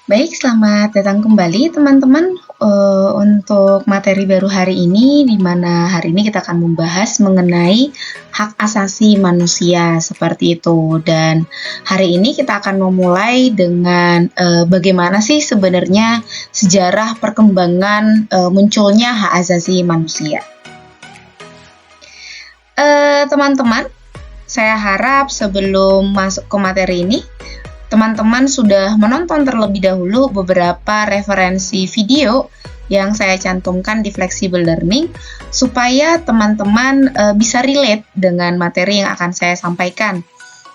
Baik, selamat datang kembali teman-teman, untuk materi baru hari ini, di mana hari ini kita akan membahas mengenai hak asasi manusia, seperti itu. Dan hari ini kita akan memulai dengan, bagaimana sih sebenarnya sejarah perkembangan, munculnya hak asasi manusia. Teman-teman, saya harap sebelum masuk ke materi ini, teman-teman sudah menonton terlebih dahulu beberapa referensi video yang saya cantumkan di Flexible Learning supaya teman-teman bisa relate dengan materi yang akan saya sampaikan.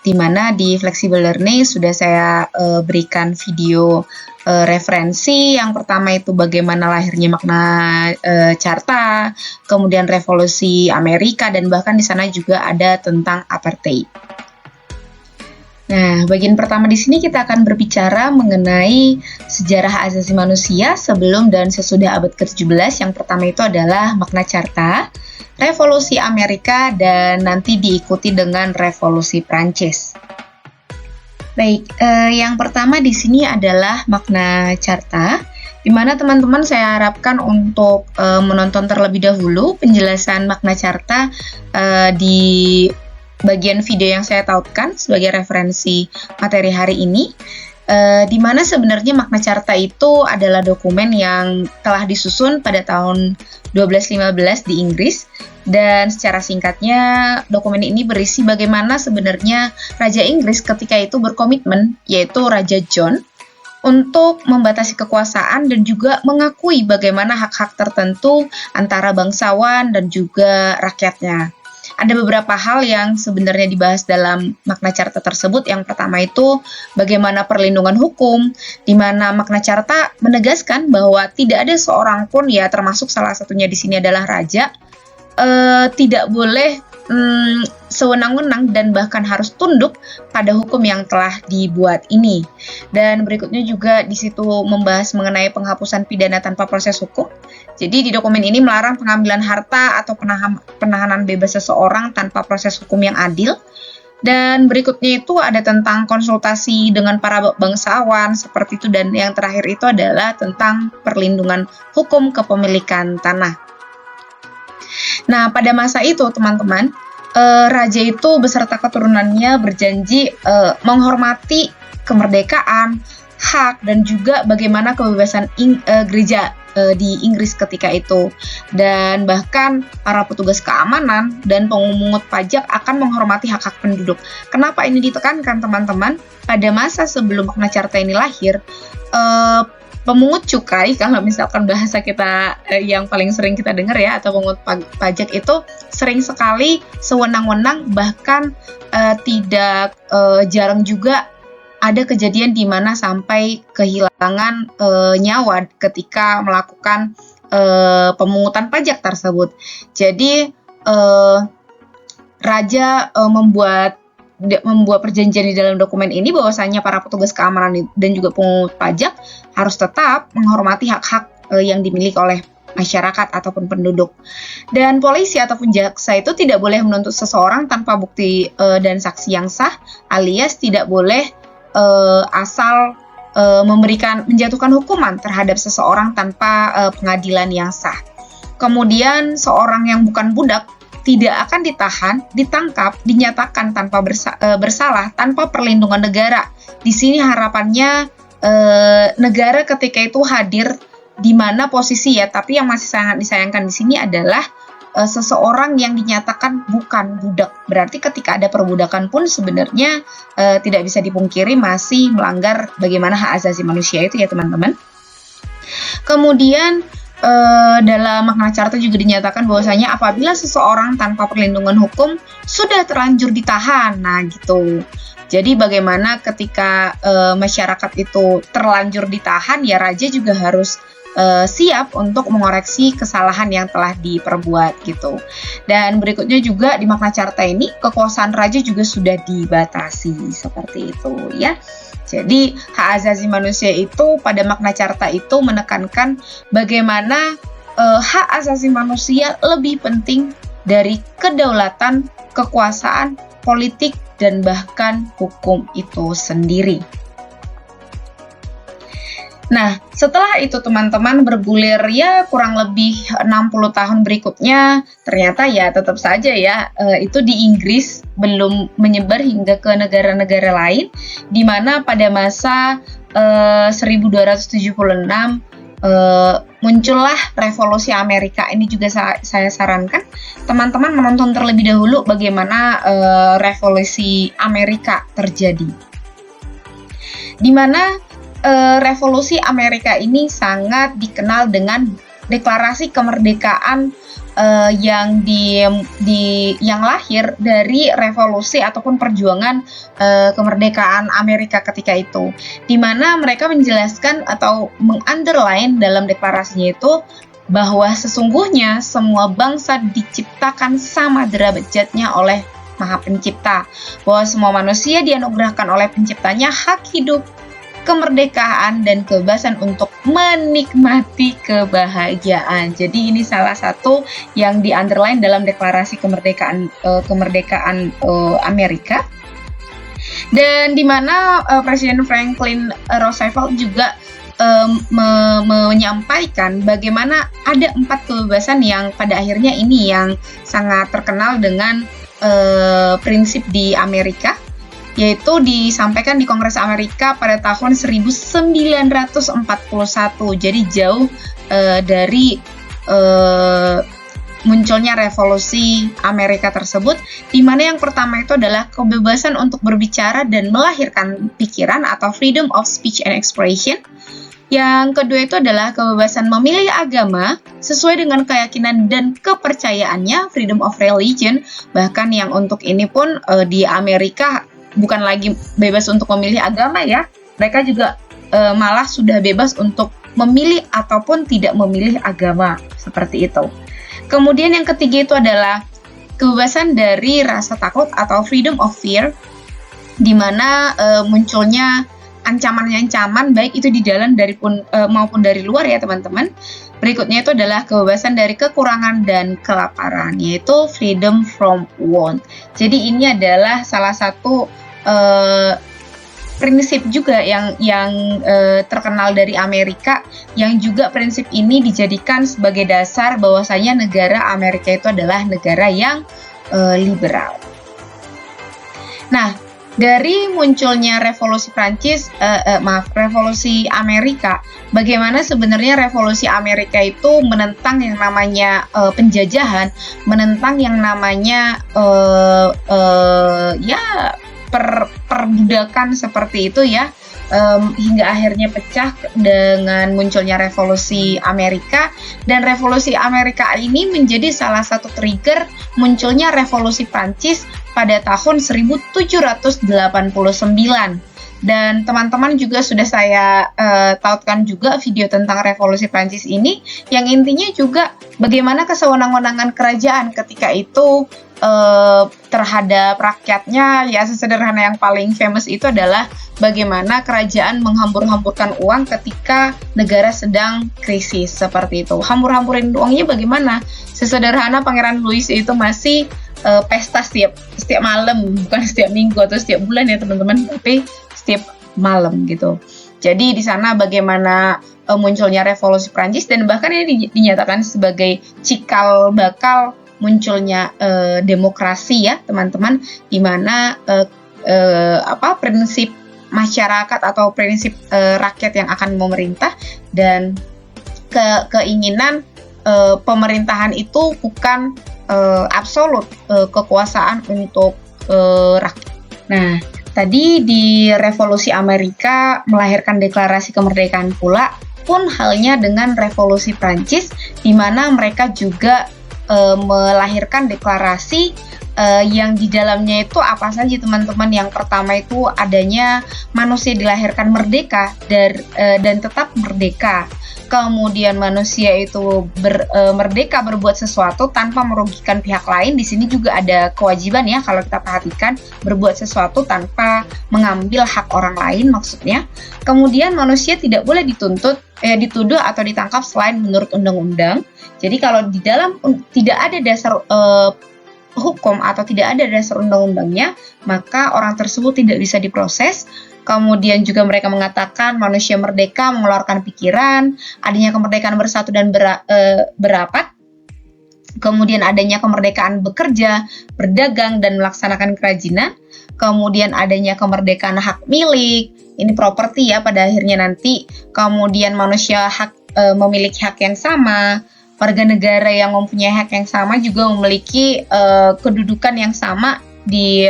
Di mana di Flexible Learning sudah saya berikan video referensi. Yang pertama itu bagaimana lahirnya makna carta, kemudian revolusi Amerika, dan bahkan di sana juga ada tentang apartheid. Nah, bagian pertama di sini kita akan berbicara mengenai sejarah hak asasi manusia sebelum dan sesudah abad ke-17. Yang pertama itu adalah Magna Carta, Revolusi Amerika, dan nanti diikuti dengan Revolusi Prancis. Baik, yang pertama di sini adalah Magna Carta, di mana teman-teman saya harapkan untuk menonton terlebih dahulu penjelasan Magna Carta di bagian video yang saya tautkan sebagai referensi materi hari ini, di mana sebenarnya Magna Carta itu adalah dokumen yang telah disusun pada tahun 1215 di Inggris, dan secara singkatnya dokumen ini berisi bagaimana sebenarnya Raja Inggris ketika itu berkomitmen, yaitu Raja John, untuk membatasi kekuasaan dan juga mengakui bagaimana hak-hak tertentu antara bangsawan dan juga rakyatnya. Ada beberapa hal yang sebenarnya dibahas dalam Magna Carta tersebut. Yang pertama itu bagaimana perlindungan hukum, di mana Magna Carta menegaskan bahwa tidak ada seorang pun, ya termasuk salah satunya di sini adalah raja, tidak boleh sewenang-wenang dan bahkan harus tunduk pada hukum yang telah dibuat ini. Dan berikutnya juga di situ membahas mengenai penghapusan pidana tanpa proses hukum. Jadi di dokumen ini melarang pengambilan harta atau penahanan bebas seseorang tanpa proses hukum yang adil. Dan berikutnya itu ada tentang konsultasi dengan para bangsawan seperti itu, dan yang terakhir itu adalah tentang perlindungan hukum kepemilikan tanah. Nah, pada masa itu teman-teman, raja itu beserta keturunannya berjanji menghormati kemerdekaan, hak, dan juga bagaimana kebebasan gereja di Inggris ketika itu. Dan bahkan para petugas keamanan dan pemungut pajak akan menghormati hak-hak penduduk. Kenapa ini ditekankan teman-teman? Pada masa sebelum Magna Carta ini lahir, pemungut cukai, kalau misalkan bahasa kita yang paling sering kita dengar ya, atau pemungut pajak itu sering sekali sewenang-wenang, bahkan tidak jarang juga ada kejadian di mana sampai kehilangan nyawa ketika melakukan pemungutan pajak tersebut. Jadi raja membuat perjanjian di dalam dokumen ini bahwasanya para petugas keamanan dan juga pemungut pajak harus tetap menghormati hak-hak yang dimiliki oleh masyarakat ataupun penduduk. Dan polisi ataupun jaksa itu tidak boleh menuntut seseorang tanpa bukti dan saksi yang sah, alias tidak boleh asal menjatuhkan hukuman terhadap seseorang tanpa pengadilan yang sah. Kemudian seorang yang bukan budak tidak akan ditahan, ditangkap, dinyatakan tanpa bersalah tanpa perlindungan negara. Di sini harapannya negara ketika itu hadir di mana posisi ya, tapi yang masih sangat disayangkan di sini adalah seseorang yang dinyatakan bukan budak. Berarti ketika ada perbudakan pun sebenarnya tidak bisa dipungkiri masih melanggar bagaimana hak asasi manusia itu ya teman-teman. Kemudian dalam Magna Carta juga dinyatakan bahwasanya apabila seseorang tanpa perlindungan hukum sudah terlanjur ditahan, nah gitu. Jadi bagaimana ketika masyarakat itu terlanjur ditahan, ya raja juga harus siap untuk mengoreksi kesalahan yang telah diperbuat gitu. Dan berikutnya juga di Magna Carta ini kekuasaan raja juga sudah dibatasi seperti itu ya. Jadi hak asasi manusia itu pada Magna Carta itu menekankan bagaimana hak asasi manusia lebih penting dari kedaulatan, kekuasaan, politik, dan bahkan hukum itu sendiri. Nah, setelah itu teman-teman bergulir ya kurang lebih 60 tahun berikutnya, ternyata ya tetap saja ya itu di Inggris belum menyebar hingga ke negara-negara lain, di mana pada masa 1276 muncullah revolusi Amerika. Ini juga saya sarankan teman-teman menonton terlebih dahulu bagaimana revolusi Amerika terjadi. Di mana revolusi Amerika ini sangat dikenal dengan deklarasi kemerdekaan yang lahir dari revolusi ataupun perjuangan kemerdekaan Amerika ketika itu, di mana mereka menjelaskan atau mengunderline dalam deklarasinya itu bahwa sesungguhnya semua bangsa diciptakan sama derajatnya oleh Maha Pencipta, bahwa semua manusia dianugerahkan oleh Penciptanya hak hidup, kemerdekaan, dan kebebasan untuk menikmati kebahagiaan. Jadi ini salah satu yang di-underline dalam deklarasi kemerdekaan Amerika. Dan di mana Presiden Franklin Roosevelt juga menyampaikan bagaimana ada 4 kebebasan yang pada akhirnya ini yang sangat terkenal dengan prinsip di Amerika, yaitu disampaikan di Kongres Amerika pada tahun 1941. Jadi jauh dari munculnya revolusi Amerika tersebut, di mana yang pertama itu adalah kebebasan untuk berbicara dan melahirkan pikiran atau freedom of speech and expression. Yang kedua itu adalah kebebasan memilih agama sesuai dengan keyakinan dan kepercayaannya, freedom of religion. Bahkan yang untuk ini pun di Amerika bukan lagi bebas untuk memilih agama ya, mereka juga malah sudah bebas untuk memilih ataupun tidak memilih agama, seperti itu. Kemudian yang ketiga itu adalah kebebasan dari rasa takut atau freedom of fear, di mana munculnya ancaman-ancaman baik itu di dalam maupun dari luar ya teman-teman. Berikutnya itu adalah kebebasan dari kekurangan dan kelaparan, yaitu freedom from want. Jadi ini adalah salah satu prinsip juga yang terkenal dari Amerika, yang juga prinsip ini dijadikan sebagai dasar bahwasanya negara Amerika itu adalah negara yang liberal. Nah, dari munculnya revolusi revolusi Amerika, bagaimana sebenarnya revolusi Amerika itu menentang yang namanya penjajahan, menentang yang namanya perbudakan seperti itu ya, hingga akhirnya pecah dengan munculnya revolusi Amerika. Dan revolusi Amerika ini menjadi salah satu trigger munculnya revolusi Prancis pada tahun 1789. Dan teman-teman juga sudah saya tautkan juga video tentang revolusi Prancis ini, yang intinya juga bagaimana kesewenang-wenangan kerajaan ketika itu terhadap rakyatnya. Ya, sesederhana yang paling famous itu adalah bagaimana kerajaan menghambur-hamburkan uang ketika negara sedang krisis, seperti itu. Hambur-hamburin uangnya bagaimana? Sesederhana Pangeran Louis itu masih pesta setiap malam, bukan setiap minggu atau setiap bulan ya teman-teman, tapi setiap malam gitu. Jadi di sana bagaimana munculnya revolusi Prancis, dan bahkan ini dinyatakan sebagai cikal bakal munculnya demokrasi ya teman-teman, di mana prinsip masyarakat atau prinsip rakyat yang akan memerintah, dan keinginan pemerintahan itu bukan absolut kekuasaan untuk rakyat. Nah, tadi di revolusi Amerika melahirkan deklarasi kemerdekaan pula, pun halnya dengan revolusi Prancis, di mana mereka juga melahirkan deklarasi yang di dalamnya itu apa saja teman-teman. Yang pertama itu adanya manusia dilahirkan merdeka dan tetap merdeka. Kemudian manusia itu merdeka berbuat sesuatu tanpa merugikan pihak lain. Di sini juga ada kewajiban ya, kalau kita perhatikan, berbuat sesuatu tanpa mengambil hak orang lain maksudnya. Kemudian manusia tidak boleh dituduh atau ditangkap selain menurut undang-undang. Jadi kalau di dalam tidak ada dasar hukum atau tidak ada dasar undang-undangnya, maka orang tersebut tidak bisa diproses. Kemudian juga mereka mengatakan manusia merdeka mengeluarkan pikiran, adanya kemerdekaan bersatu dan berapat, kemudian adanya kemerdekaan bekerja, berdagang, dan melaksanakan kerajinan, kemudian adanya kemerdekaan hak milik, ini properti ya pada akhirnya nanti, kemudian manusia memiliki hak yang sama, warga negara yang mempunyai hak yang sama juga memiliki kedudukan yang sama di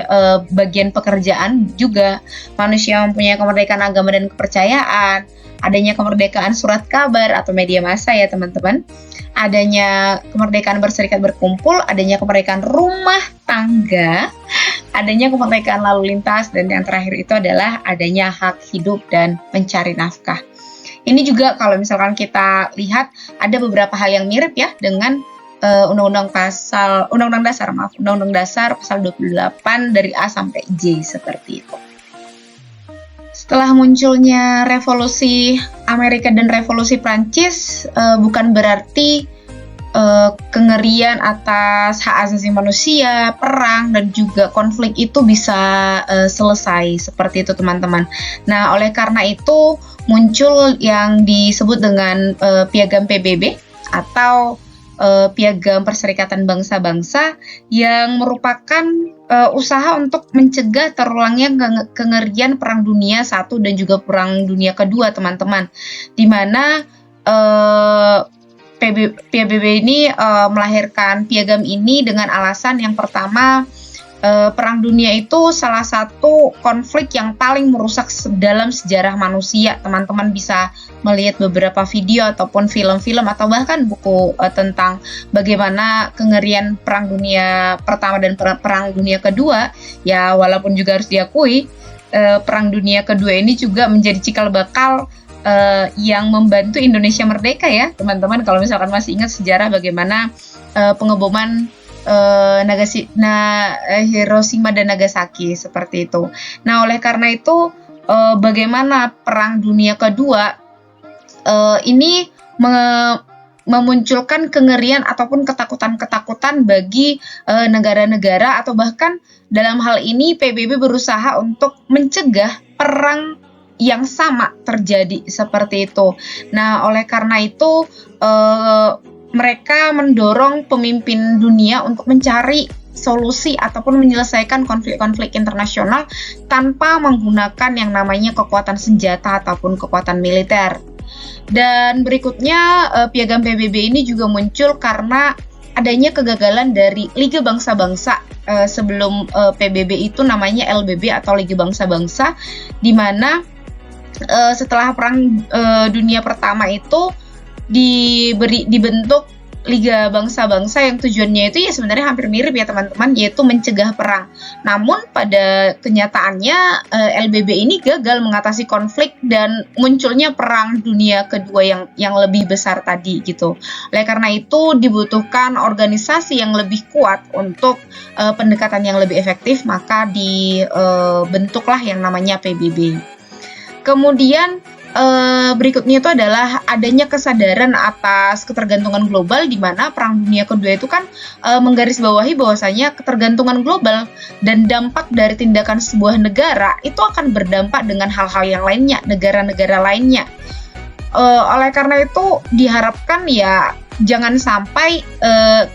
bagian pekerjaan juga. Manusia mempunyai kemerdekaan agama dan kepercayaan, adanya kemerdekaan surat kabar atau media massa ya teman-teman, adanya kemerdekaan berserikat berkumpul, adanya kemerdekaan rumah tangga, adanya kemerdekaan lalu lintas, dan yang terakhir itu adalah adanya hak hidup dan mencari nafkah. Ini juga kalau misalkan kita lihat ada beberapa hal yang mirip ya dengan Undang-Undang Dasar pasal 28 dari A sampai J seperti itu. Setelah munculnya revolusi Amerika dan revolusi Prancis, bukan berarti kengerian atas hak asasi manusia, perang, dan juga konflik itu bisa selesai seperti itu teman-teman. Nah, oleh karena itu muncul yang disebut dengan Piagam PBB atau Piagam Perserikatan Bangsa-Bangsa yang merupakan usaha untuk mencegah terulangnya kengerian Perang Dunia I dan juga Perang Dunia Kedua, teman-teman. Di mana PBB ini melahirkan piagam ini dengan alasan yang pertama, Perang Dunia itu salah satu konflik yang paling merusak dalam sejarah manusia. Teman-teman bisa melihat beberapa video ataupun film-film atau bahkan buku tentang bagaimana kengerian Perang Dunia Pertama dan Perang Dunia Kedua. Ya, walaupun juga harus diakui Perang Dunia Kedua ini juga menjadi cikal bakal yang membantu Indonesia merdeka ya teman-teman. Kalau misalkan masih ingat sejarah bagaimana pengeboman Hiroshima dan Nagasaki seperti itu. Nah, oleh karena itu bagaimana Perang Dunia Kedua ini memunculkan kengerian ataupun ketakutan-ketakutan bagi negara-negara, atau bahkan dalam hal ini PBB berusaha untuk mencegah perang yang sama terjadi seperti itu. Nah, oleh karena itu mereka mendorong pemimpin dunia untuk mencari solusi ataupun menyelesaikan konflik-konflik internasional tanpa menggunakan yang namanya kekuatan senjata ataupun kekuatan militer. Dan berikutnya Piagam PBB ini juga muncul karena adanya kegagalan dari Liga Bangsa-Bangsa. Sebelum PBB itu namanya LBB atau Liga Bangsa-Bangsa, di mana setelah Perang Dunia Pertama itu dibentuk Liga Bangsa-Bangsa yang tujuannya itu ya sebenarnya hampir mirip ya teman-teman, yaitu mencegah perang. Namun pada kenyataannya LBB ini gagal mengatasi konflik dan munculnya Perang Dunia Kedua yang lebih besar tadi gitu. Oleh karena itu dibutuhkan organisasi yang lebih kuat untuk pendekatan yang lebih efektif, maka dibentuklah yang namanya PBB. Kemudian berikutnya itu adalah adanya kesadaran atas ketergantungan global, di mana Perang Dunia Kedua itu kan menggarisbawahi bahwasanya ketergantungan global dan dampak dari tindakan sebuah negara itu akan berdampak dengan hal-hal yang lainnya, negara-negara lainnya. Oleh karena itu diharapkan ya jangan sampai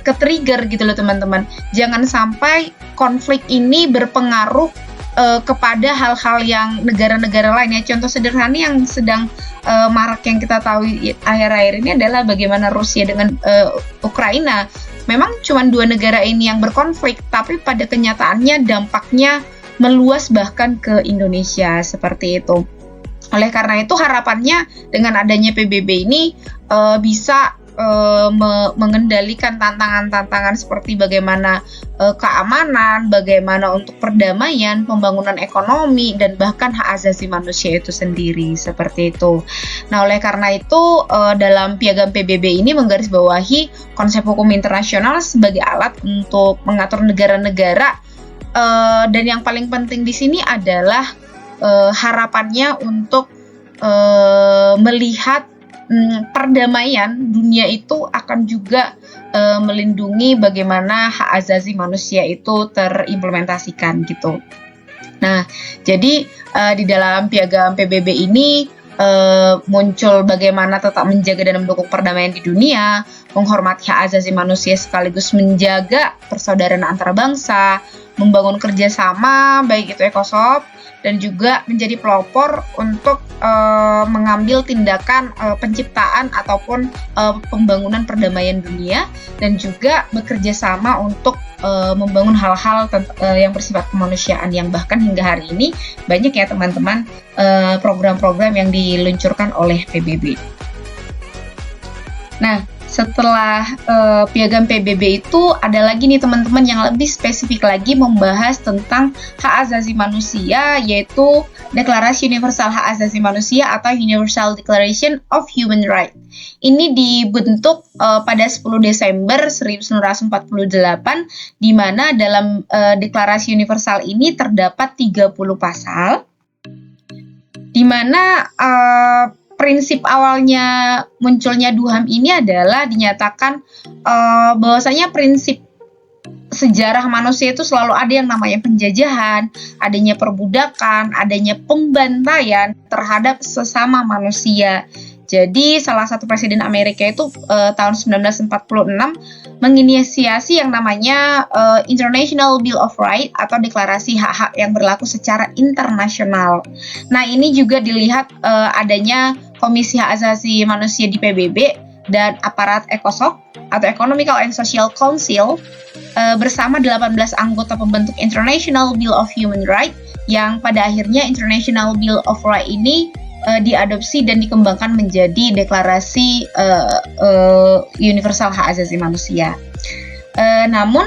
ke-trigger gitu loh teman-teman. Jangan sampai konflik ini berpengaruh kepada hal-hal yang negara-negara lainnya. Contoh sederhana yang sedang marak yang kita tahu akhir-akhir ini adalah bagaimana Rusia dengan Ukraina. Memang cuma dua negara ini yang berkonflik, tapi pada kenyataannya dampaknya meluas bahkan ke Indonesia seperti itu. Oleh karena itu harapannya dengan adanya PBB ini bisa mengendalikan tantangan-tantangan seperti bagaimana keamanan, bagaimana untuk perdamaian, pembangunan ekonomi, dan bahkan hak asasi manusia itu sendiri seperti itu. Nah, oleh karena itu dalam Piagam PBB ini menggarisbawahi konsep hukum internasional sebagai alat untuk mengatur negara-negara, dan yang paling penting di sini adalah harapannya untuk melihat perdamaian dunia itu akan juga melindungi bagaimana hak asasi manusia itu terimplementasikan gitu. Nah, jadi di dalam piagam PBB ini muncul bagaimana tetap menjaga dan mendukung perdamaian di dunia, menghormati hak asasi manusia sekaligus menjaga persaudaraan antar bangsa, membangun kerjasama baik itu ECOSOC dan juga menjadi pelopor untuk mengambil tindakan penciptaan ataupun pembangunan perdamaian dunia dan juga bekerja sama untuk membangun hal-hal yang bersifat kemanusiaan yang bahkan hingga hari ini banyak ya teman-teman program-program yang diluncurkan oleh PBB. Nah, setelah piagam PBB itu ada lagi nih teman-teman yang lebih spesifik lagi membahas tentang hak asasi manusia, yaitu Deklarasi Universal Hak Asasi Manusia atau Universal Declaration of Human Rights. Ini dibentuk pada 10 Desember 1948, di mana dalam Deklarasi Universal ini terdapat 30 pasal, di mana prinsip awalnya munculnya DUHAM ini adalah dinyatakan bahwasanya prinsip sejarah manusia itu selalu ada yang namanya penjajahan, adanya perbudakan, adanya pembantaian terhadap sesama manusia. Jadi salah satu presiden Amerika itu tahun 1946 menginisiasi yang namanya International Bill of Rights atau deklarasi hak-hak yang berlaku secara internasional. Nah, ini juga dilihat adanya Komisi Hak Asasi Manusia di PBB dan aparat ECOSOC atau Economical and Social Council bersama 18 anggota pembentuk International Bill of Human Rights yang pada akhirnya International Bill of Rights ini diadopsi dan dikembangkan menjadi deklarasi universal hak asasi manusia. Namun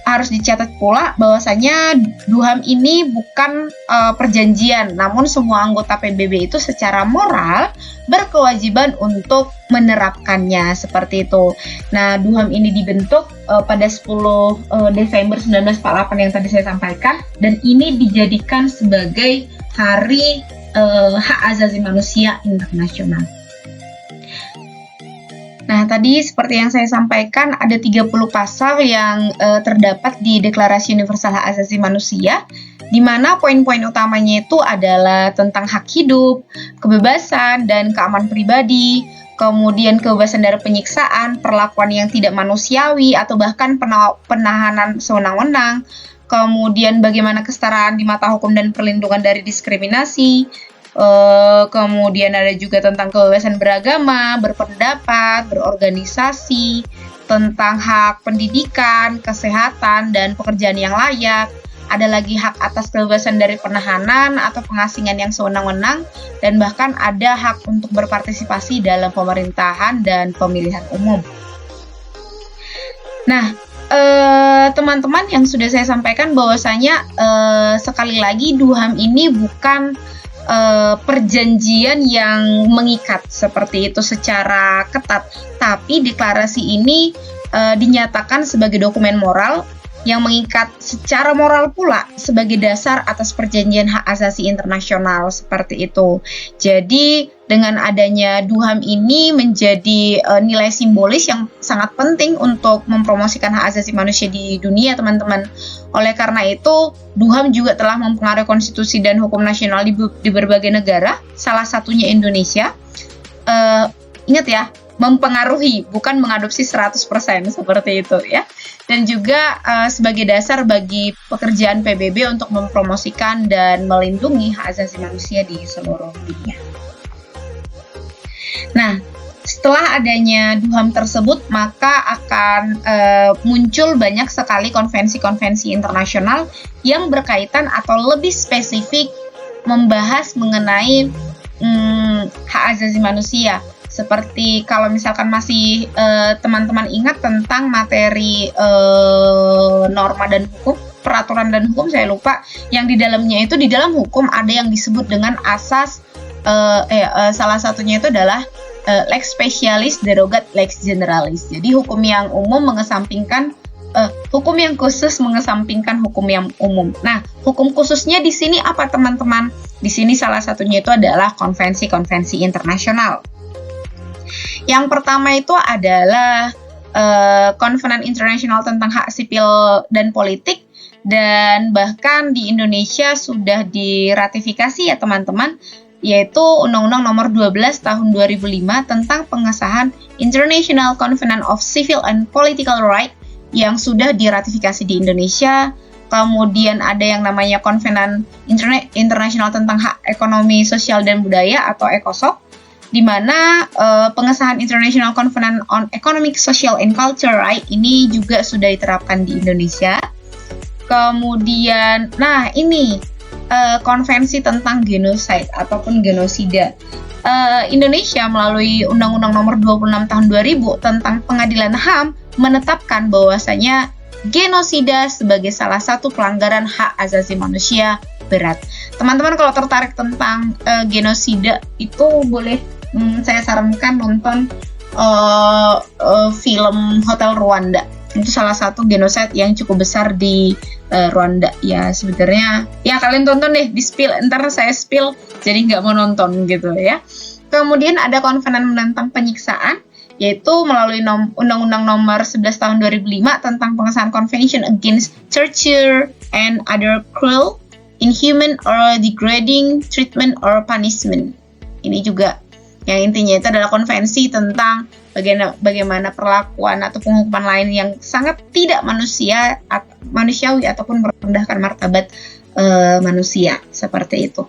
harus dicatat pula bahwasanya DUHAM ini bukan perjanjian, namun semua anggota PBB itu secara moral berkewajiban untuk menerapkannya seperti itu. Nah, DUHAM ini dibentuk pada 10 Desember 1948 yang tadi saya sampaikan, dan ini dijadikan sebagai Hari Hak Asasi Manusia Internasional. Nah, tadi seperti yang saya sampaikan ada 30 pasal yang terdapat di Deklarasi Universal Hak Asasi Manusia, di mana poin-poin utamanya itu adalah tentang hak hidup, kebebasan dan keamanan pribadi, kemudian kebebasan dari penyiksaan, perlakuan yang tidak manusiawi atau bahkan penahanan sewenang-wenang, kemudian bagaimana kesetaraan di mata hukum dan perlindungan dari diskriminasi. Kemudian ada juga tentang kebebasan beragama, berpendapat, berorganisasi, tentang hak pendidikan, kesehatan, dan pekerjaan yang layak. Ada lagi hak atas kebebasan dari penahanan atau pengasingan yang sewenang-wenang, dan bahkan ada hak untuk berpartisipasi dalam pemerintahan dan pemilihan umum. Nah, teman-teman yang sudah saya sampaikan bahwasanya sekali lagi DUHAM ini bukan perjanjian yang mengikat seperti itu secara ketat, tapi deklarasi ini dinyatakan sebagai dokumen moral yang mengikat secara moral pula sebagai dasar atas perjanjian hak asasi internasional seperti itu. Jadi dengan adanya DUHAM ini menjadi nilai simbolis yang sangat penting untuk mempromosikan hak asasi manusia di dunia, teman-teman. Oleh karena itu, DUHAM juga telah mempengaruhi konstitusi dan hukum nasional di berbagai negara, salah satunya Indonesia. Ingat ya, mempengaruhi, bukan mengadopsi 100% seperti itu ya. Dan juga sebagai dasar bagi pekerjaan PBB untuk mempromosikan dan melindungi hak asasi manusia di seluruh dunia. Nah, setelah adanya DUHAM tersebut, maka akan muncul banyak sekali konvensi-konvensi internasional yang berkaitan atau lebih spesifik membahas mengenai hak asasi manusia. Seperti kalau misalkan masih teman-teman ingat tentang materi norma dan hukum, peraturan dan hukum, saya lupa, yang di dalamnya itu di dalam hukum ada yang disebut dengan asas, salah satunya itu adalah lex specialis derogat lex generalis. Jadi hukum yang umum mengesampingkan hukum yang khusus mengesampingkan hukum yang umum. Nah, hukum khususnya di sini apa teman-teman? Di sini salah satunya itu adalah konvensi-konvensi internasional. Yang pertama itu adalah Kovenant Internasional tentang Hak Sipil dan Politik dan bahkan di Indonesia sudah diratifikasi ya teman-teman, yaitu Undang-Undang Nomor 12 Tahun 2005 tentang pengesahan International Covenant of Civil and Political Rights yang sudah diratifikasi di Indonesia. Kemudian ada yang namanya Kovenant Internasional tentang Hak Ekonomi, Sosial, dan Budaya atau ECOSOC, di mana pengesahan International Covenant on Economic, Social, and Culture Right ini juga sudah diterapkan di Indonesia. Kemudian, nah ini konvensi tentang genocide ataupun genosida. Indonesia melalui Undang-Undang Nomor 26 Tahun 2000 tentang Pengadilan HAM menetapkan bahwasanya genosida sebagai salah satu pelanggaran hak asasi manusia berat. Teman-teman kalau tertarik tentang genosida itu boleh saya sarankan nonton film Hotel Rwanda. Itu salah satu genosida yang cukup besar di Rwanda. Ya sebenarnya ya kalian tonton deh, di spill, ntar saya spill jadi nggak mau nonton gitu ya. Kemudian ada Kovenant menentang penyiksaan, yaitu melalui Undang-Undang Nomor 11 Tahun 2005 tentang pengesahan Convention Against Torture and Other Cruel, Inhuman or Degrading Treatment or Punishment. Ini juga yang intinya itu adalah konvensi tentang bagaimana perlakuan atau penghukuman lain yang sangat tidak manusiawi ataupun merendahkan martabat manusia, seperti itu.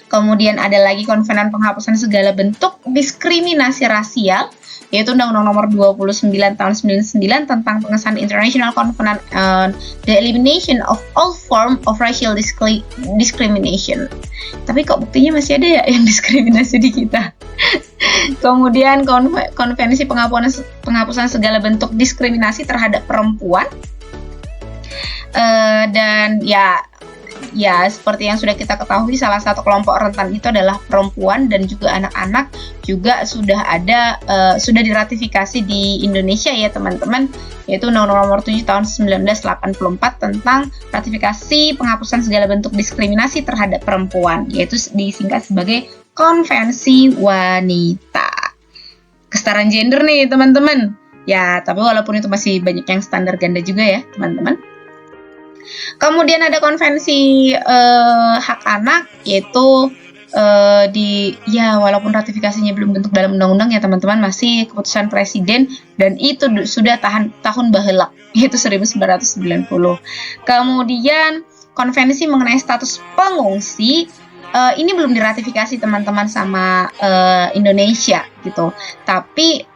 Kemudian ada lagi Kovenant penghapusan segala bentuk diskriminasi rasial, yaitu Undang-Undang Nomor 29 Tahun 99 tentang pengesahan International Covenant on the Elimination of All Form of Racial Discrimination. Tapi kok buktinya masih ada ya yang diskriminasi di kita. Kemudian konvensi penghapusan segala bentuk diskriminasi terhadap perempuan, dan ya seperti yang sudah kita ketahui, salah satu kelompok rentan itu adalah perempuan dan juga anak-anak, juga sudah diratifikasi di Indonesia ya teman-teman, yaitu Undang-Undang Nomor 7 Tahun 1984 tentang ratifikasi penghapusan segala bentuk diskriminasi terhadap perempuan, yaitu disingkat sebagai Konvensi Wanita. Kesetaraan gender nih teman-teman. Ya, tapi walaupun itu masih banyak yang standar ganda juga ya teman-teman. Kemudian ada konvensi hak anak, yaitu walaupun ratifikasinya belum bentuk dalam undang-undang ya teman-teman, masih keputusan presiden dan itu sudah tahun baheula, yaitu 1990. Kemudian konvensi mengenai status pengungsi, ini belum diratifikasi teman-teman sama Indonesia gitu. Tapi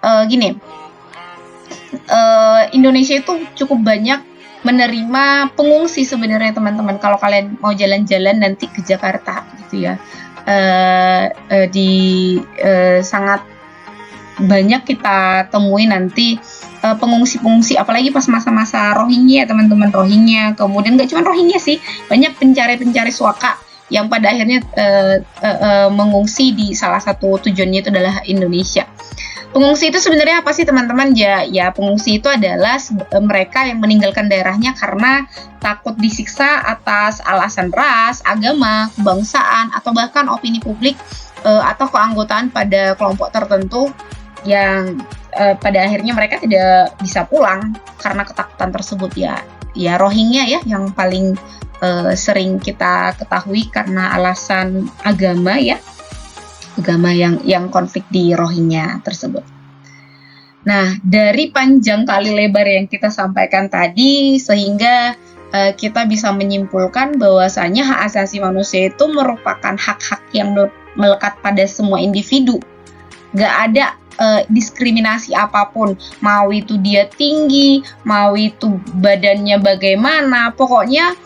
Indonesia itu cukup banyak menerima pengungsi sebenarnya teman-teman. Kalau kalian mau jalan-jalan nanti ke Jakarta gitu ya, sangat banyak kita temui nanti pengungsi-pengungsi, apalagi pas masa-masa Rohingya teman-teman. Rohingya, kemudian gak cuma Rohingya sih, banyak pencari-pencari suaka yang pada akhirnya mengungsi di salah satu tujuannya itu adalah Indonesia. Pengungsi itu sebenarnya apa sih teman-teman? Ya pengungsi itu adalah mereka yang meninggalkan daerahnya karena takut disiksa atas alasan ras, agama, kebangsaan, atau bahkan opini publik atau keanggotaan pada kelompok tertentu yang pada akhirnya mereka tidak bisa pulang karena ketakutan tersebut ya. Ya Rohingya ya yang paling sering kita ketahui karena alasan agama ya. Agama yang konflik di Rohingya tersebut. Nah, dari panjang kali lebar yang kita sampaikan tadi, sehingga kita bisa menyimpulkan bahwasanya hak asasi manusia itu merupakan hak-hak yang melekat pada semua individu. Gak ada diskriminasi apapun, mau itu dia tinggi, mau itu badannya bagaimana, pokoknya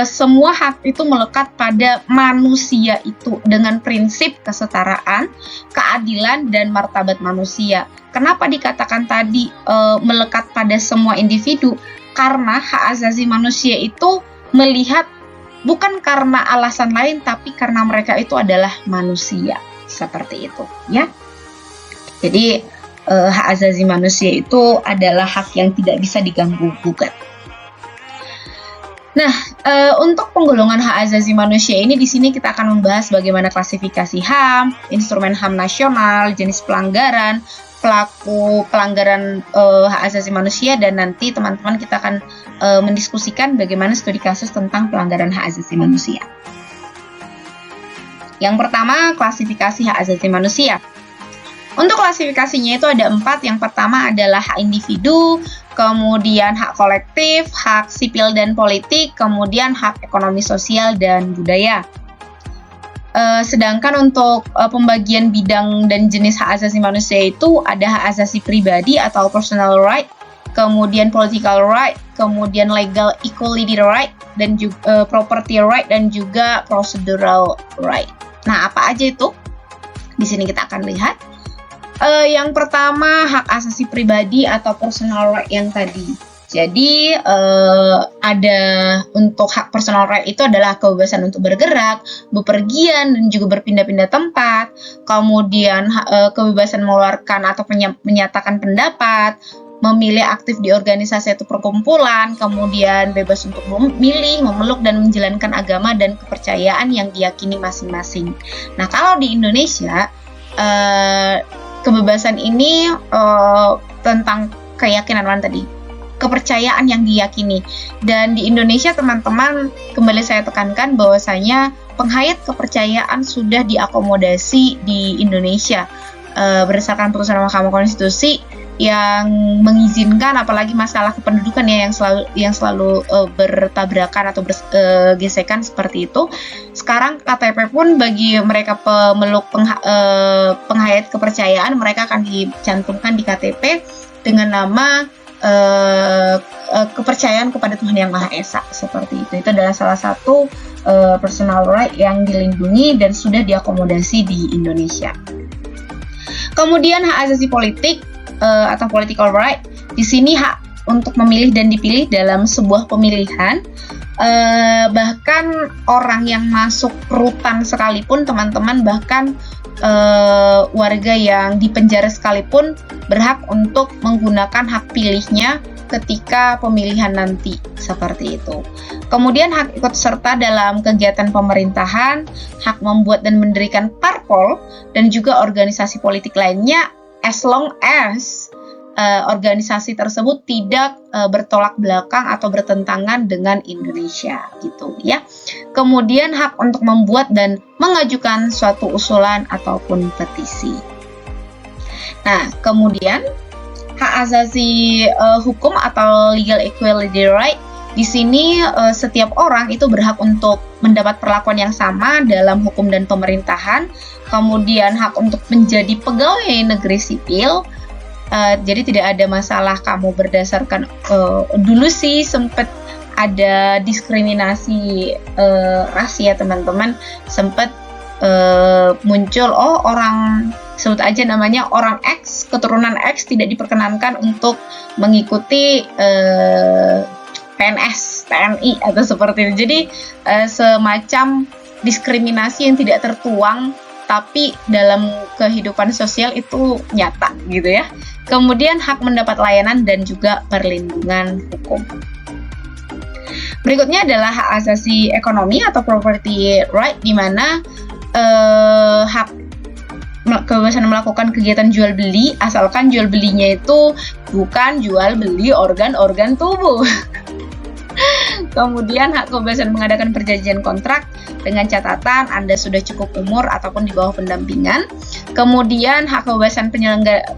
semua hak itu melekat pada manusia itu dengan prinsip kesetaraan, keadilan, dan martabat manusia. Kenapa dikatakan tadi melekat pada semua individu? Karena hak asasi manusia itu melihat bukan karena alasan lain, tapi karena mereka itu adalah manusia. Seperti itu ya. Jadi hak asasi manusia itu adalah hak yang tidak bisa diganggu-gugat. Nah, untuk penggolongan hak asasi manusia ini di sini kita akan membahas bagaimana klasifikasi HAM, instrumen HAM nasional, jenis pelanggaran, pelaku pelanggaran hak asasi manusia, dan nanti teman-teman kita akan mendiskusikan bagaimana studi kasus tentang pelanggaran hak asasi manusia. Yang pertama, klasifikasi hak asasi manusia. Untuk klasifikasinya itu ada 4. Yang pertama adalah hak individu, kemudian hak kolektif, hak sipil dan politik, kemudian hak ekonomi sosial dan budaya. Sedangkan untuk pembagian bidang dan jenis hak asasi manusia itu ada hak asasi pribadi atau personal right, kemudian political right, kemudian legal equality right, dan juga property right, dan juga procedural right. Nah, apa aja itu? Di sini kita akan lihat. Yang pertama, hak asasi pribadi atau personal right yang tadi. Jadi, ada untuk hak personal right itu adalah kebebasan untuk bergerak, bepergian, dan juga berpindah-pindah tempat. Kemudian, kebebasan mengeluarkan atau menyatakan pendapat, memilih aktif di organisasi atau perkumpulan, kemudian bebas untuk memilih, memeluk, dan menjalankan agama dan kepercayaan yang diyakini masing-masing. Nah, kalau di Indonesia, kebebasan ini tentang keyakinan tadi, kepercayaan yang diyakini. Dan di Indonesia, teman-teman, kembali saya tekankan bahwasanya penghayat kepercayaan sudah diakomodasi di Indonesia berdasarkan putusan Mahkamah Konstitusi yang mengizinkan, apalagi masalah kependudukan ya yang selalu bertabrakan atau bergesekan seperti itu. Sekarang KTP pun bagi mereka pemeluk penghayat kepercayaan, mereka akan dicantumkan di KTP dengan nama kepercayaan kepada Tuhan Yang Maha Esa, seperti itu. Itu adalah salah satu personal right yang dilindungi dan sudah diakomodasi di Indonesia. Kemudian hak asasi politik atau political right. Di sini hak untuk memilih dan dipilih dalam sebuah pemilihan. Bahkan orang yang masuk rutan sekalipun, teman-teman, bahkan warga yang dipenjara sekalipun berhak untuk menggunakan hak pilihnya ketika pemilihan nanti, seperti itu. Kemudian hak ikut serta dalam kegiatan pemerintahan, hak membuat dan mendirikan parpol dan juga organisasi politik lainnya, as long as organisasi tersebut tidak bertolak belakang atau bertentangan dengan Indonesia, gitu ya. Kemudian hak untuk membuat dan mengajukan suatu usulan ataupun petisi. Nah, kemudian hak asasi hukum atau legal equality right. Di sini setiap orang itu berhak untuk mendapat perlakuan yang sama dalam hukum dan pemerintahan. Kemudian hak untuk menjadi pegawai negeri sipil. Jadi tidak ada masalah kamu berdasarkan dulu sih sempat ada diskriminasi ras ya, teman-teman. Sempat muncul orang, sebut aja namanya orang X, keturunan X tidak diperkenankan untuk mengikuti PNS, TNI atau seperti itu. Jadi semacam diskriminasi yang tidak tertuang tapi dalam kehidupan sosial itu nyata gitu ya. Kemudian hak mendapat layanan dan juga perlindungan hukum. Berikutnya adalah hak asasi ekonomi atau property right, di mana hak kebebasan melakukan kegiatan jual beli asalkan jual belinya itu bukan jual beli organ-organ tubuh. Kemudian hak kebebasan mengadakan perjanjian kontrak dengan catatan Anda sudah cukup umur ataupun di bawah pendampingan. Kemudian hak kebebasan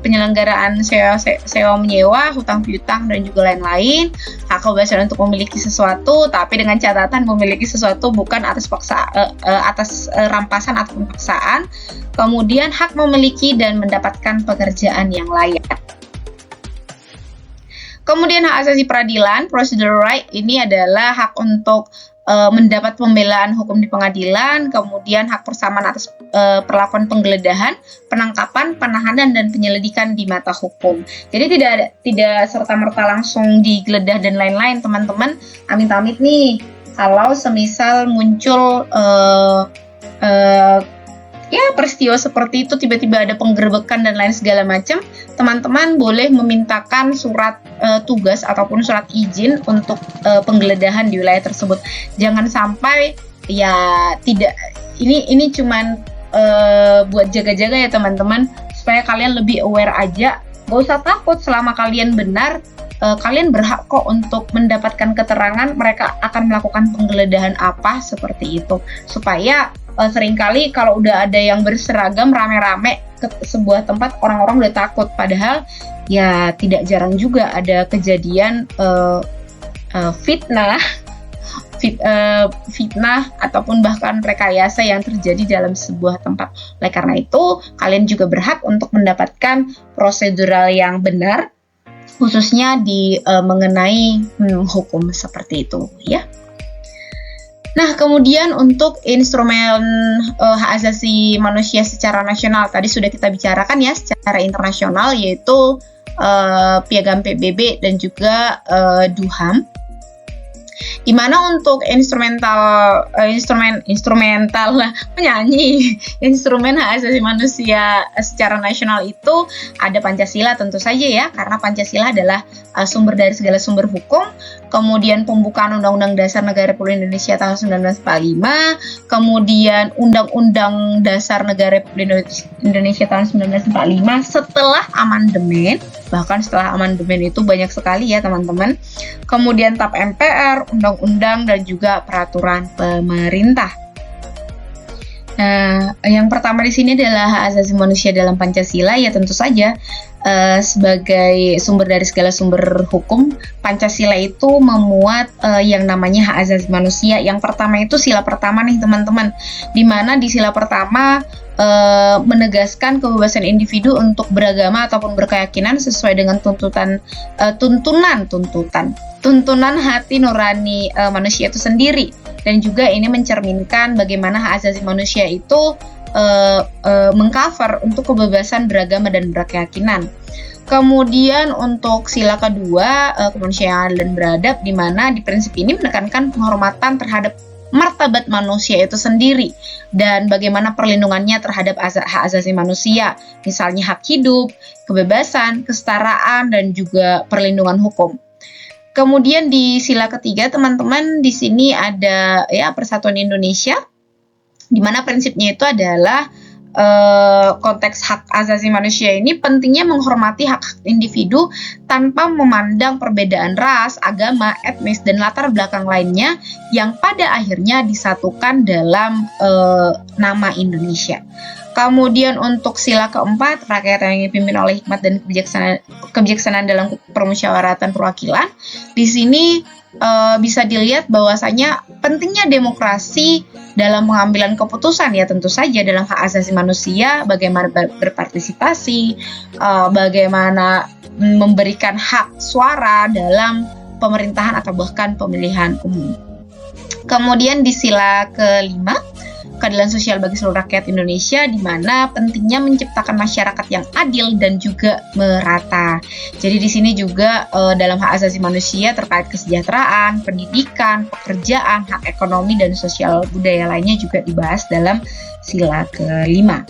penyelenggaraan sewa menyewa, hutang piutang, dan juga lain-lain. Hak kebebasan untuk memiliki sesuatu, tapi dengan catatan memiliki sesuatu bukan atas rampasan ataupun paksaan. Kemudian hak memiliki dan mendapatkan pekerjaan yang layak. Kemudian hak asasi peradilan, procedural right, ini adalah hak untuk mendapat pembelaan hukum di pengadilan, kemudian hak persamaan atas perlakuan penggeledahan, penangkapan, penahanan, dan penyelidikan di mata hukum. Jadi tidak serta-merta langsung digeledah dan lain-lain, teman-teman. Amit-amit nih, kalau semisal muncul peristiwa seperti itu, tiba-tiba ada penggerbekan dan lain segala macam, teman-teman boleh memintakan surat tugas ataupun surat izin untuk penggeledahan di wilayah tersebut. Jangan sampai ini cuman buat jaga-jaga ya teman-teman, supaya kalian lebih aware aja. Gak usah takut, selama kalian benar, kalian berhak kok untuk mendapatkan keterangan mereka akan melakukan penggeledahan apa seperti itu, supaya seringkali kalau udah ada yang berseragam rame-rame ke sebuah tempat, orang-orang udah takut, padahal ya tidak jarang juga ada kejadian fitnah ataupun bahkan rekayasa yang terjadi dalam sebuah tempat. Oleh karena itu, kalian juga berhak untuk mendapatkan prosedural yang benar, khususnya di mengenai hukum seperti itu, ya. Nah, kemudian untuk instrumen hak asasi manusia secara nasional, tadi sudah kita bicarakan ya, secara internasional yaitu Piagam PBB dan juga DUHAM. Di mana untuk instrumen hak asasi manusia secara nasional itu ada Pancasila tentu saja ya, karena Pancasila adalah sumber dari segala sumber hukum. Kemudian pembukaan Undang-Undang Dasar Negara Republik Indonesia tahun 1945, kemudian Undang-Undang Dasar Negara Republik Indonesia tahun 1945 setelah amandemen, bahkan setelah amandemen itu banyak sekali ya teman-teman. Kemudian TAP MPR, undang-undang dan juga peraturan pemerintah. Nah, yang pertama di sini adalah hak asasi manusia dalam Pancasila, ya tentu saja sebagai sumber dari segala sumber hukum, Pancasila itu memuat yang namanya hak asasi manusia. Yang pertama itu sila pertama nih teman-teman, di mana di sila pertama menegaskan kebebasan individu untuk beragama ataupun berkeyakinan sesuai dengan tuntunan hati nurani manusia itu sendiri, dan juga ini mencerminkan bagaimana hak asasi manusia itu mengcover untuk kebebasan beragama dan berkeyakinan. Kemudian untuk sila kedua, kemanusiaan dan beradab, di mana di prinsip ini menekankan penghormatan terhadap martabat manusia itu sendiri dan bagaimana perlindungannya terhadap hak asasi manusia, misalnya hak hidup, kebebasan, kesetaraan, dan juga perlindungan hukum. Kemudian di sila ketiga teman-teman, di sini ada ya Persatuan Indonesia, di mana prinsipnya itu adalah konteks hak asasi manusia ini pentingnya menghormati hak individu tanpa memandang perbedaan ras, agama, etnis, dan latar belakang lainnya yang pada akhirnya disatukan dalam nama Indonesia. Kemudian untuk sila keempat, rakyat yang dipimpin oleh hikmat dan kebijaksanaan dalam permusyawaratan perwakilan. Di sini bisa dilihat bahwasanya pentingnya demokrasi dalam pengambilan keputusan, ya tentu saja dalam hak asasi manusia, bagaimana berpartisipasi, bagaimana memberikan hak suara dalam pemerintahan atau bahkan pemilihan umum. Kemudian di sila kelima, keadilan sosial bagi seluruh rakyat Indonesia, di mana pentingnya menciptakan masyarakat yang adil dan juga merata. Jadi di sini juga dalam hak asasi manusia terkait kesejahteraan, pendidikan, pekerjaan, hak ekonomi dan sosial budaya lainnya juga dibahas dalam sila kelima.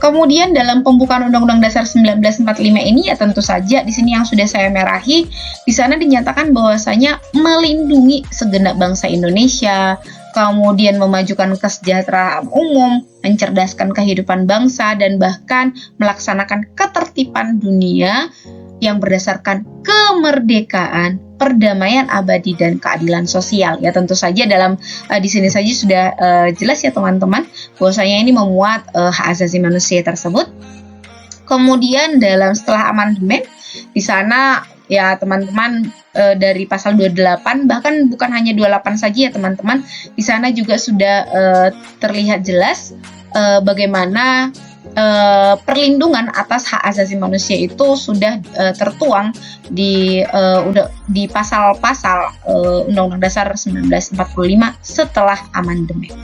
Kemudian dalam pembukaan Undang-Undang Dasar 1945 ini, ya tentu saja di sini yang sudah saya merahi, di sana dinyatakan bahwasanya melindungi segenap bangsa Indonesia, kemudian memajukan kesejahteraan umum, mencerdaskan kehidupan bangsa, dan bahkan melaksanakan ketertiban dunia yang berdasarkan kemerdekaan, perdamaian abadi, dan keadilan sosial. Ya tentu saja dalam di sini saja sudah jelas ya teman-teman, bahwasanya ini memuat hak asasi manusia tersebut. Kemudian dalam setelah amandemen, di sana ya teman-teman dari pasal 28, bahkan bukan hanya 28 saja ya teman-teman, di sana juga sudah terlihat jelas bagaimana perlindungan atas hak asasi manusia itu sudah tertuang di pasal-pasal Undang-Undang Dasar 1945 setelah amandemen.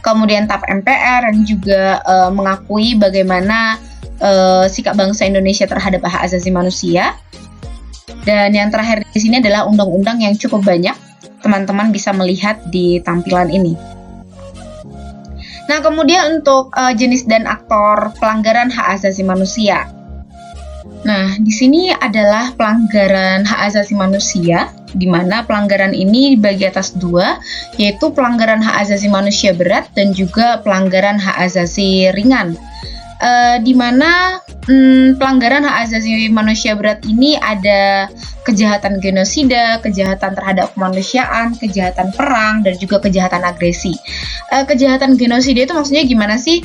Kemudian TAP MPR yang juga mengakui bagaimana sikap bangsa Indonesia terhadap hak asasi manusia. Dan yang terakhir di sini adalah undang-undang yang cukup banyak. Teman-teman bisa melihat di tampilan ini. Nah, kemudian untuk jenis dan aktor pelanggaran hak asasi manusia. Nah, di sini adalah pelanggaran hak asasi manusia, di mana pelanggaran ini dibagi atas dua, yaitu pelanggaran hak asasi manusia berat dan juga pelanggaran hak asasi ringan. di mana pelanggaran hak asasi manusia berat ini ada kejahatan genosida, kejahatan terhadap kemanusiaan, kejahatan perang, dan juga kejahatan agresi. Kejahatan genosida itu maksudnya gimana sih?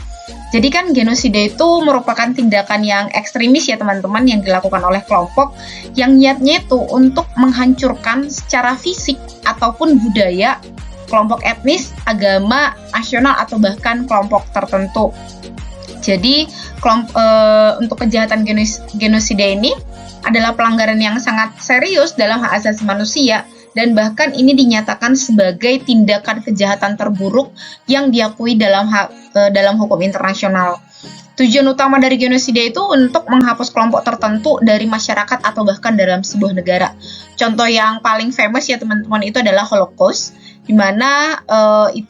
Jadi kan genosida itu merupakan tindakan yang ekstremis ya teman-teman, yang dilakukan oleh kelompok yang niatnya itu untuk menghancurkan secara fisik ataupun budaya kelompok etnis, agama, nasional, atau bahkan kelompok tertentu. Jadi untuk kejahatan genosida ini adalah pelanggaran yang sangat serius dalam hak asasi manusia, dan bahkan ini dinyatakan sebagai tindakan kejahatan terburuk yang diakui dalam hukum internasional. Tujuan utama dari genosida itu untuk menghapus kelompok tertentu dari masyarakat atau bahkan dalam sebuah negara. Contoh yang paling famous ya teman-teman itu adalah Holocaust, di mana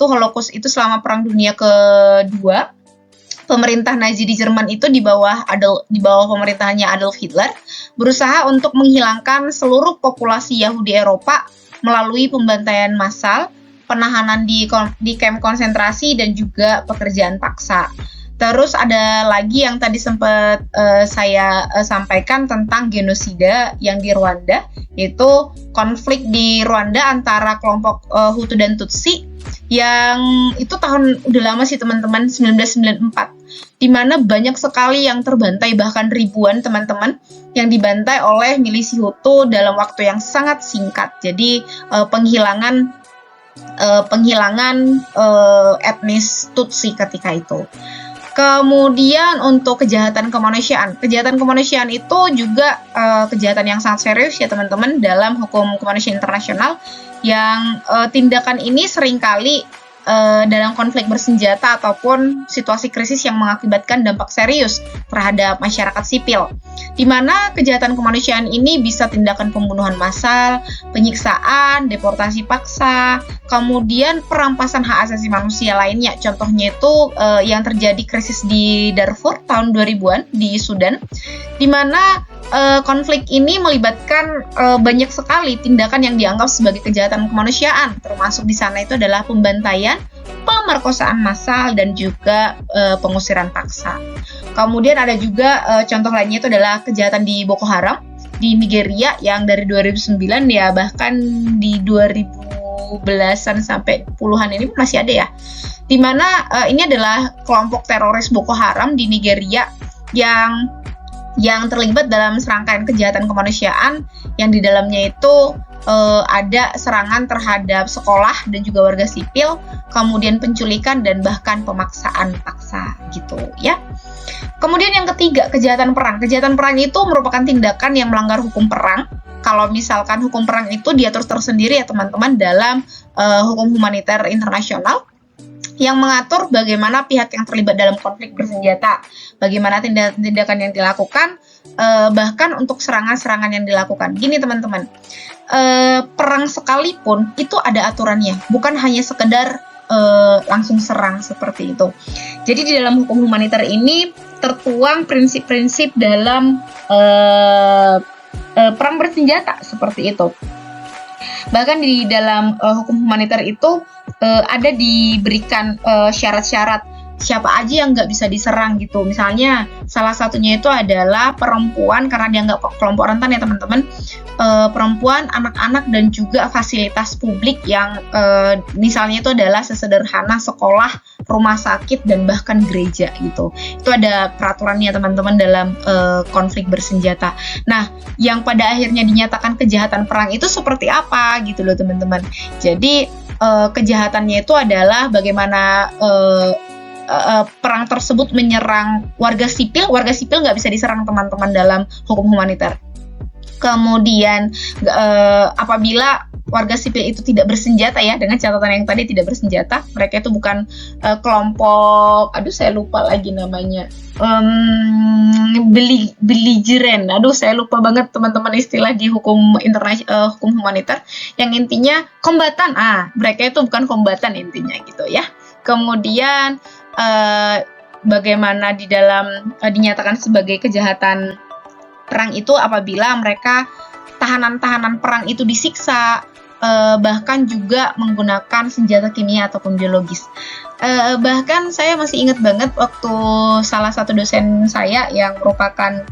Holocaust itu selama Perang Dunia Kedua, pemerintah Nazi di Jerman itu di bawah pemerintahannya Adolf Hitler berusaha untuk menghilangkan seluruh populasi Yahudi Eropa melalui pembantaian massal, penahanan di kamp konsentrasi, dan juga pekerjaan paksa. Terus ada lagi yang tadi sempat saya sampaikan tentang genosida yang di Rwanda, yaitu konflik di Rwanda antara kelompok Hutu dan Tutsi yang itu udah lama sih teman-teman, 1994, di mana banyak sekali yang terbantai, bahkan ribuan teman-teman yang dibantai oleh milisi Hutu dalam waktu yang sangat singkat. Jadi penghilangan etnis Tutsi ketika itu. Kemudian untuk kejahatan kemanusiaan itu juga kejahatan yang sangat serius ya teman-teman dalam hukum kemanusiaan internasional, yang tindakan ini seringkali dalam konflik bersenjata ataupun situasi krisis yang mengakibatkan dampak serius terhadap masyarakat sipil, di mana kejahatan kemanusiaan ini bisa tindakan pembunuhan massal, penyiksaan, deportasi paksa, kemudian perampasan hak asasi manusia lainnya. Contohnya itu yang terjadi krisis di Darfur tahun 2000-an di Sudan, di mana konflik ini melibatkan banyak sekali tindakan yang dianggap sebagai kejahatan kemanusiaan, termasuk di sana itu adalah pembantaian, pemerkosaan massal, dan juga pengusiran paksa. Kemudian ada juga contoh lainnya itu adalah kejahatan di Boko Haram di Nigeria yang dari 2009 ya, bahkan di 2010-an sampai puluhan ini masih ada ya, di mana ini adalah kelompok teroris Boko Haram di Nigeria yang terlibat dalam serangkaian kejahatan kemanusiaan yang di dalamnya itu ada serangan terhadap sekolah dan juga warga sipil, kemudian penculikan dan bahkan pemaksaan paksa gitu ya. Kemudian yang ketiga, kejahatan perang. Kejahatan perang itu merupakan tindakan yang melanggar hukum perang. Kalau misalkan hukum perang itu diatur tersendiri ya teman-teman dalam hukum humaniter internasional, yang mengatur bagaimana pihak yang terlibat dalam konflik bersenjata, bagaimana tindakan yang dilakukan, bahkan untuk serangan-serangan yang dilakukan. Gini teman-teman, perang sekalipun itu ada aturannya, bukan hanya sekedar langsung serang seperti itu. Jadi di dalam hukum humaniter ini tertuang prinsip-prinsip dalam perang bersenjata seperti itu. Bahkan di dalam hukum humaniter itu ada diberikan syarat-syarat siapa aja yang nggak bisa diserang gitu. Misalnya salah satunya itu adalah perempuan, karena dianggap kelompok rentan ya teman-teman, perempuan, anak-anak, dan juga fasilitas publik yang misalnya itu adalah sesederhana sekolah, rumah sakit, dan bahkan gereja gitu. Itu ada peraturannya teman-teman dalam konflik bersenjata. Nah, yang pada akhirnya dinyatakan kejahatan perang itu seperti apa gitu loh teman-teman. Jadi kejahatannya itu adalah bagaimana perang tersebut menyerang warga sipil nggak bisa diserang teman-teman dalam hukum humaniter. Kemudian apabila warga sipil itu tidak bersenjata ya, dengan catatan yang tadi tidak bersenjata, mereka itu bukan kelompok, saya lupa lagi namanya, belligerent, saya lupa banget teman-teman istilah di hukum hukum humaniter, yang intinya kombatan, mereka itu bukan kombatan intinya gitu ya. Kemudian bagaimana di dalam dinyatakan sebagai kejahatan perang itu apabila mereka tahanan-tahanan perang itu disiksa, bahkan juga menggunakan senjata kimia ataupun biologis. Bahkan saya masih ingat banget waktu salah satu dosen saya yang merupakan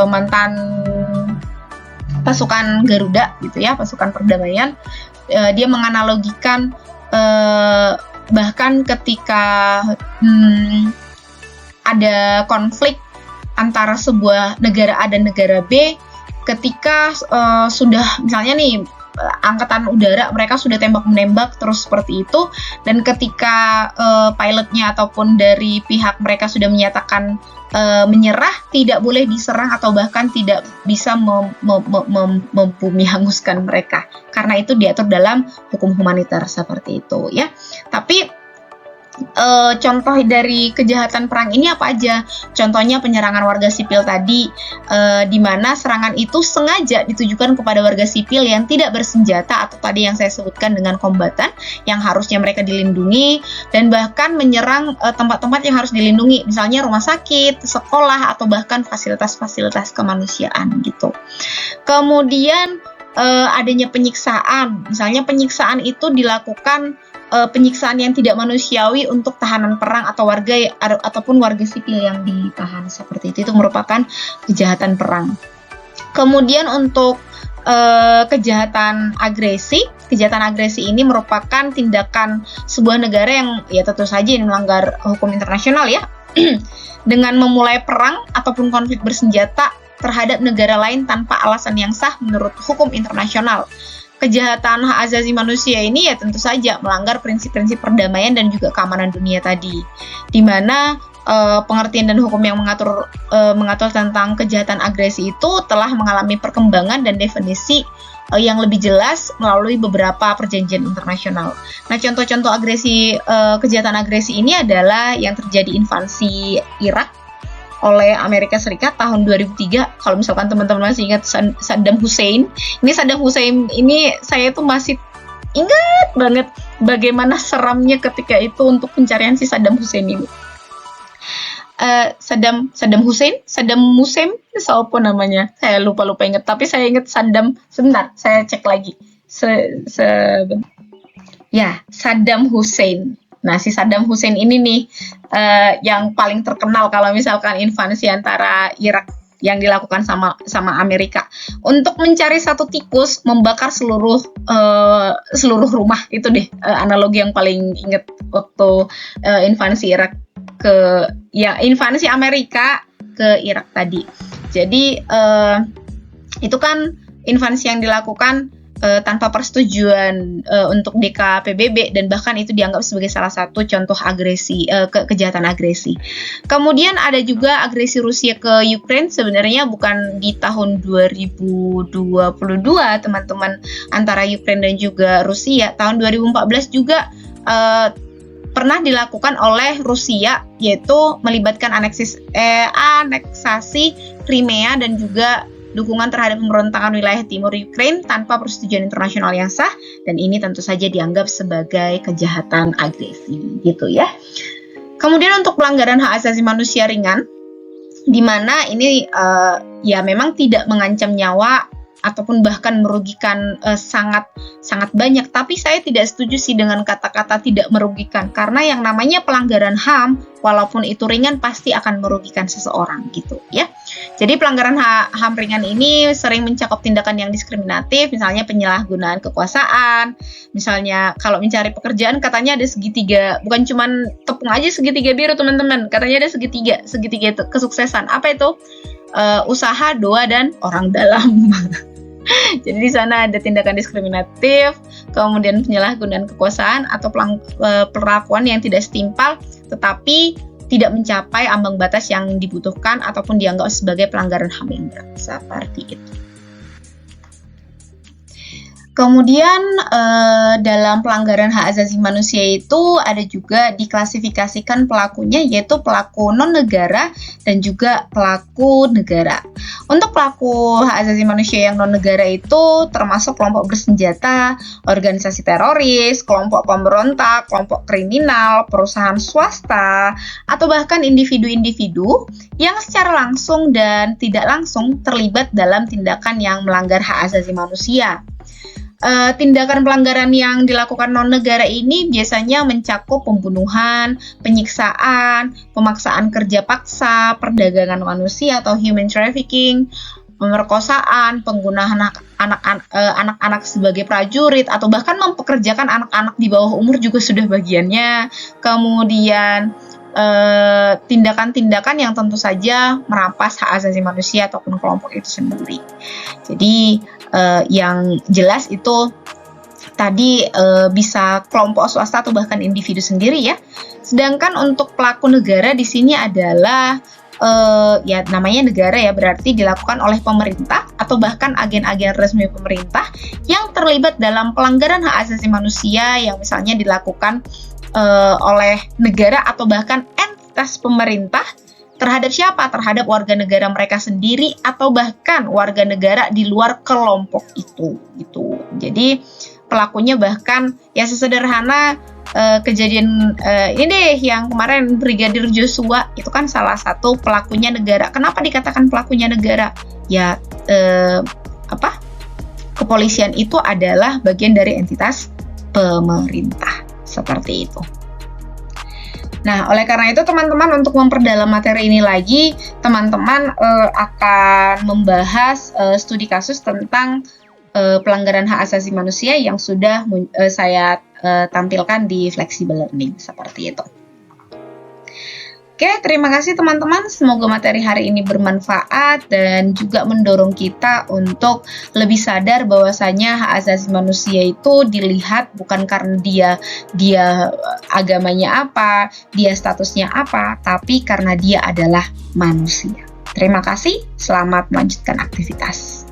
mantan pasukan Garuda gitu ya, pasukan perdamaian. Dia menganalogikan bahkan ketika ada konflik antara sebuah negara A dan negara B, ketika sudah misalnya nih angkatan udara mereka sudah tembak-menembak terus seperti itu, dan ketika pilotnya ataupun dari pihak mereka sudah menyatakan menyerah, tidak boleh diserang atau bahkan tidak bisa membumi hanguskan mereka, karena itu diatur dalam hukum humaniter seperti itu ya. Tapi contoh dari kejahatan perang ini apa aja? Contohnya penyerangan warga sipil tadi, di mana serangan itu sengaja ditujukan kepada warga sipil yang tidak bersenjata atau tadi yang saya sebutkan dengan kombatan yang harusnya mereka dilindungi, dan bahkan menyerang tempat-tempat yang harus dilindungi, misalnya rumah sakit, sekolah, atau bahkan fasilitas-fasilitas kemanusiaan gitu. Kemudian adanya penyiksaan, misalnya penyiksaan itu dilakukan penyiksaan yang tidak manusiawi untuk tahanan perang atau ataupun warga sipil yang ditahan seperti itu merupakan kejahatan perang. Kemudian untuk kejahatan agresi ini merupakan tindakan sebuah negara yang ya tentu saja ini melanggar hukum internasional ya dengan memulai perang ataupun konflik bersenjata terhadap negara lain tanpa alasan yang sah menurut hukum internasional. Kejahatan hak asasi manusia ini ya tentu saja melanggar prinsip-prinsip perdamaian dan juga keamanan dunia tadi, di mana pengertian dan hukum yang mengatur tentang kejahatan agresi itu telah mengalami perkembangan dan definisi yang lebih jelas melalui beberapa perjanjian internasional. Nah, contoh-contoh kejahatan agresi ini adalah yang terjadi invasi Irak oleh Amerika Serikat tahun 2003. Kalau misalkan teman-teman masih ingat Saddam Hussein. Ini Saddam Hussein ini saya tuh masih ingat banget bagaimana seramnya ketika itu untuk pencarian si Saddam Hussein ini. Saddam Hussein, siapa namanya? Saya lupa ingat, tapi saya ingat Saddam. Sebentar, saya cek lagi. Saddam Hussein. Nah, si Saddam Hussein ini nih yang paling terkenal kalau misalkan invasi antara Irak yang dilakukan sama Amerika untuk mencari satu tikus membakar seluruh rumah. Itu deh analogi yang paling inget waktu invasi invasi Amerika ke Irak tadi. Jadi itu kan invasi yang dilakukan tanpa persetujuan untuk DKPBB, dan bahkan itu dianggap sebagai salah satu contoh kejahatan agresi. Kemudian ada juga agresi Rusia ke Ukraina, sebenarnya bukan di tahun 2022 teman-teman, antara Ukraina dan juga Rusia. Tahun 2014 juga pernah dilakukan oleh Rusia, yaitu melibatkan aneksasi Crimea dan juga dukungan terhadap pemberontakan wilayah timur Ukraina tanpa persetujuan internasional yang sah, dan ini tentu saja dianggap sebagai kejahatan agresi gitu ya. Kemudian untuk pelanggaran hak asasi manusia ringan, di mana ini ya memang tidak mengancam nyawa ataupun bahkan merugikan sangat banyak, tapi saya tidak setuju sih dengan kata-kata tidak merugikan, karena yang namanya pelanggaran HAM walaupun itu ringan pasti akan merugikan seseorang gitu ya. Jadi pelanggaran HAM ringan ini sering mencakup tindakan yang diskriminatif, misalnya penyalahgunaan kekuasaan, misalnya kalau mencari pekerjaan katanya ada segitiga, bukan cuman tepung aja segitiga biru teman-teman, katanya ada segitiga itu kesuksesan. Apa itu? Usaha, doa, dan orang dalam. Jadi di sana ada tindakan diskriminatif, kemudian penyalahgunaan kekuasaan atau perlakuan yang tidak setimpal tetapi tidak mencapai ambang batas yang dibutuhkan ataupun dianggap sebagai pelanggaran HAM yang berat, seperti itu. Kemudian dalam pelanggaran hak asasi manusia itu ada juga diklasifikasikan pelakunya, yaitu pelaku non-negara dan juga pelaku negara. Untuk pelaku hak asasi manusia yang non-negara itu termasuk kelompok bersenjata, organisasi teroris, kelompok pemberontak, kelompok kriminal, perusahaan swasta, atau bahkan individu-individu yang secara langsung dan tidak langsung terlibat dalam tindakan yang melanggar hak asasi manusia. tindakan pelanggaran yang dilakukan non-negara ini biasanya mencakup pembunuhan, penyiksaan, pemaksaan kerja paksa, perdagangan manusia atau human trafficking, pemerkosaan, penggunaan anak-anak sebagai prajurit, atau bahkan mempekerjakan anak-anak di bawah umur juga sudah bagiannya. Kemudian tindakan-tindakan yang tentu saja merampas hak asasi manusia ataupun kelompok itu sendiri. Jadi yang jelas itu tadi bisa kelompok swasta atau bahkan individu sendiri ya. Sedangkan untuk pelaku negara di sini adalah ya namanya negara ya, berarti dilakukan oleh pemerintah atau bahkan agen-agen resmi pemerintah yang terlibat dalam pelanggaran hak asasi manusia yang misalnya dilakukan oleh negara atau bahkan entitas pemerintah terhadap siapa? Terhadap warga negara mereka sendiri atau bahkan warga negara di luar kelompok itu gitu. Jadi pelakunya bahkan ya sesederhana kejadian ini deh yang kemarin Brigadir Joshua itu kan salah satu pelakunya negara. Kenapa dikatakan pelakunya negara? Ya kepolisian itu adalah bagian dari entitas pemerintah. Seperti itu. Nah, oleh karena itu teman-teman untuk memperdalam materi ini lagi, teman-teman akan membahas studi kasus tentang pelanggaran hak asasi manusia yang sudah saya tampilkan di flexible learning, seperti itu. Oke, terima kasih teman-teman. Semoga materi hari ini bermanfaat dan juga mendorong kita untuk lebih sadar bahwasanya hak asasi manusia itu dilihat bukan karena dia agamanya apa, dia statusnya apa, tapi karena dia adalah manusia. Terima kasih, selamat melanjutkan aktivitas.